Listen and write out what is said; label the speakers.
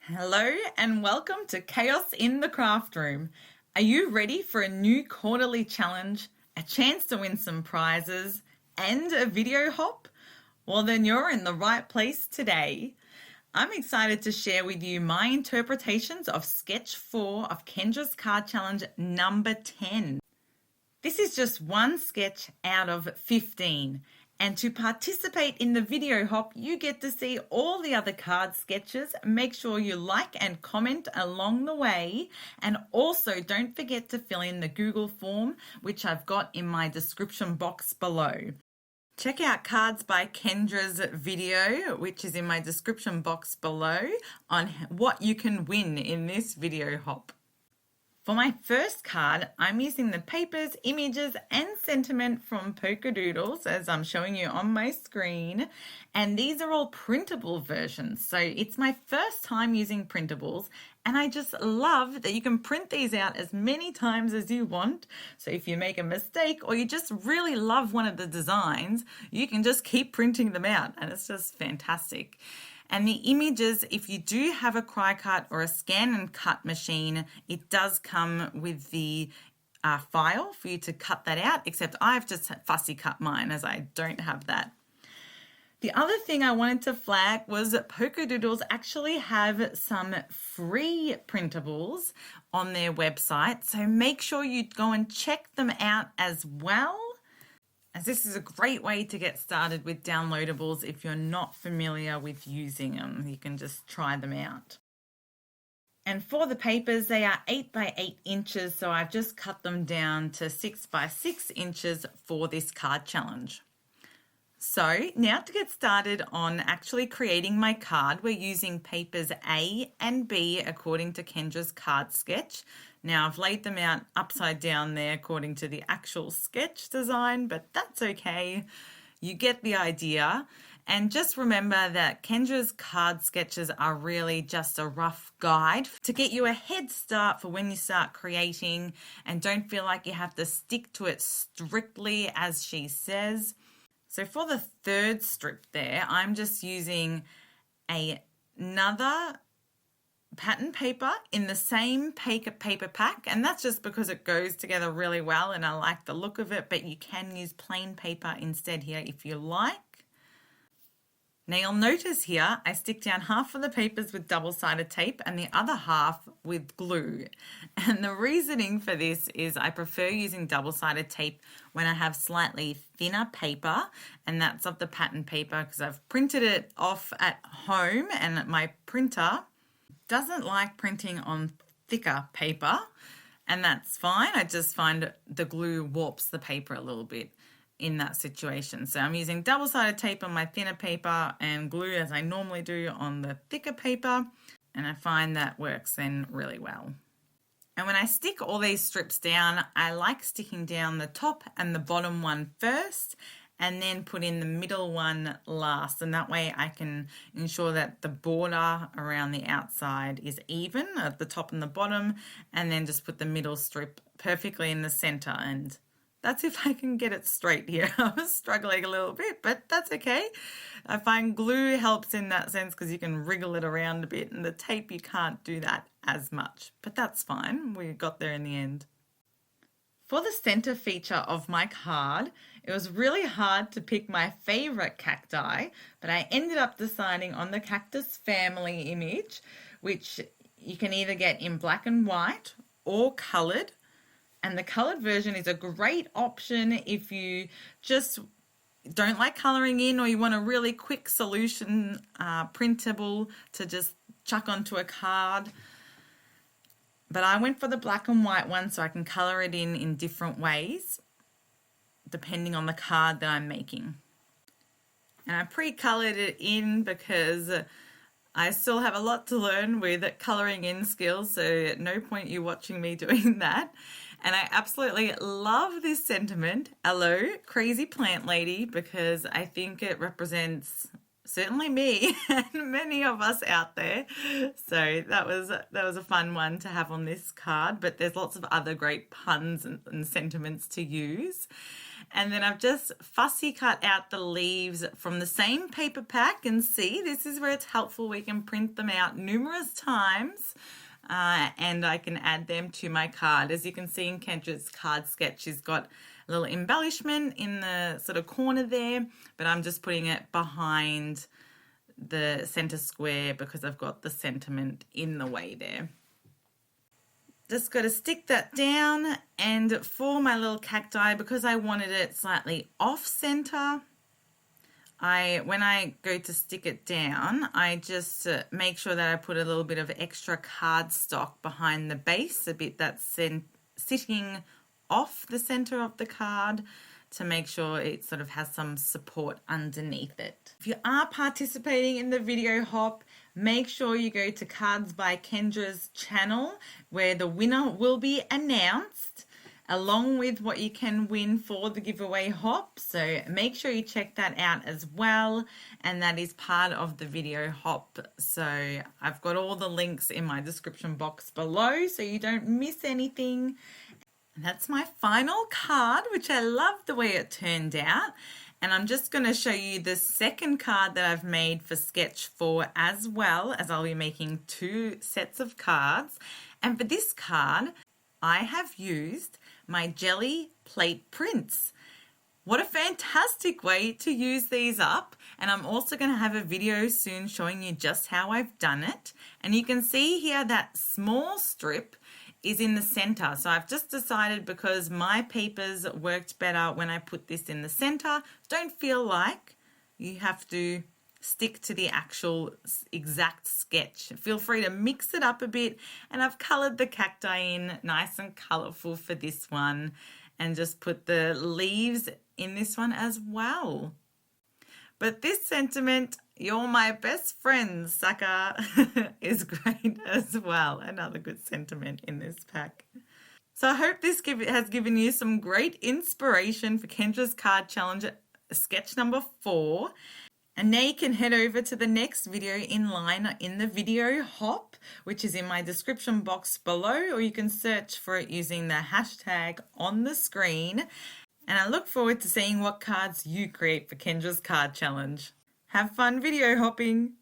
Speaker 1: Hello and welcome to Chaos in the Craft Room. Are you ready for a new quarterly challenge, a chance to win some prizes, and a video hop? Well, then you're in the right place today. I'm excited to share with you my interpretations of Sketch 4 of Kendra's Card Challenge number 10. This is just one sketch out of 15. And to participate in the video hop, you get to see all the other card sketches. Make sure you like and comment along the way. And also don't forget to fill in the Google form, which I've got in my description box below. Check out Cards by Kendra's video, which is in my description box below, on what you can win in this video hop. For my first card, I'm using the papers, images, and sentiment from Polkadoodles, as I'm showing you on my screen. And these are all printable versions. So it's my first time using printables, and I just love that you can print these out as many times as you want. So if you make a mistake or you just really love one of the designs, you can just keep printing them out, and it's just fantastic. And the images, if you do have a Cricut or a scan and cut machine, it does come with the file for you to cut that out, except I've just fussy cut mine as I don't have that. The other thing I wanted to flag was that Polkadoodles actually have some free printables on their website, so make sure you go and check them out as well, as this is a great way to get started with downloadables if you're not familiar with using them. You can just try them out. And for the papers, they are 8 by 8 inches, so I've just cut them down to 6 by 6 inches for this card challenge. So now to get started on actually creating my card, we're using papers A and B according to Kendra's Cardsketch. Now I've laid them out upside down there according to the actual sketch design, but that's okay. You get the idea. And just remember that Kendra's card sketches are really just a rough guide to get you a head start for when you start creating, and don't feel like you have to stick to it strictly as she says. So for the third strip there, I'm just using another pattern paper in the same paper pack, and that's just because it goes together really well and I like the look of it, but you can use plain paper instead here if you like. Now you'll notice here I stick down half of the papers with double-sided tape and the other half with glue. And the reasoning for this is I prefer using double-sided tape when I have slightly thinner paper, and that's of the pattern paper because I've printed it off at home and my printer doesn't like printing on thicker paper, and that's fine. I just find the glue warps the paper a little bit in that situation. So I'm using double-sided tape on my thinner paper and glue as I normally do on the thicker paper, and I find that works then really well. And when I stick all these strips down, I like sticking down the top and the bottom one first, and then put in the middle one last, and that way I can ensure that the border around the outside is even at the top and the bottom, and then just put the middle strip perfectly in the center. And that's if I can get it straight here. I was struggling a little bit, but that's okay. I find glue helps in that sense because you can wriggle it around a bit, and the tape you can't do that as much, but that's fine. We got there in the end. For the center feature of my card, it was really hard to pick my favorite cacti, but I ended up deciding on the cactus family image, which you can either get in black and white or colored. And the colored version is a great option if you just don't like coloring in, or you want a really quick solution printable to just chuck onto a card. But I went for the black and white one so I can color it in different ways depending on the card that I'm making. And I pre-colored it in because I still have a lot to learn with coloring in skills, so at no point you watching me doing that. And I absolutely love this sentiment, hello, crazy plant lady, because I think it represents certainly me and many of us out there. So that was a fun one to have on this card, but there's lots of other great puns and sentiments to use. And then I've just fussy cut out the leaves from the same paper pack, and see, this is where it's helpful. We can print them out numerous times and I can add them to my card. As you can see in Kendra's card sketch, she's got a little embellishment in the sort of corner there, but I'm just putting it behind the center square because I've got the sentiment in the way there. Just got to stick that down, and for my little cacti, because I wanted it slightly off center, when I go to stick it down, I just make sure that I put a little bit of extra cardstock behind the base, a bit that's sitting off the center of the card, to make sure it sort of has some support underneath it. If you are participating in the video hop, make sure you go to Cards by Kendra's channel, where the winner will be announced, along with what you can win for the giveaway hop. So make sure you check that out as well, and that is part of the video hop. So I've got all the links in my description box below so you don't miss anything. And that's my final card, which I love the way it turned out. And I'm just going to show you the second card that I've made for Sketch 4 as well, as I'll be making 2 sets of cards. And for this card, I have used my gelli plate prints. What a fantastic way to use these up. And I'm also going to have a video soon showing you just how I've done it. And you can see here that small strip is in the center. So I've just decided, because my papers worked better when I put this in the center. Don't feel like you have to stick to the actual exact sketch. Feel free to mix it up a bit, and I've colored the cacti in nice and colorful for this one, and just put the leaves in this one as well. But this sentiment, "You're my best friend, sucker," is great as well. Another good sentiment in this pack. So I hope this has given you some great inspiration for Kendra's card challenge sketch number 4. And now you can head over to the next video in line in the video hop, which is in my description box below, or you can search for it using the hashtag on the screen. And I look forward to seeing what cards you create for Kendra's card challenge. Have fun video hopping!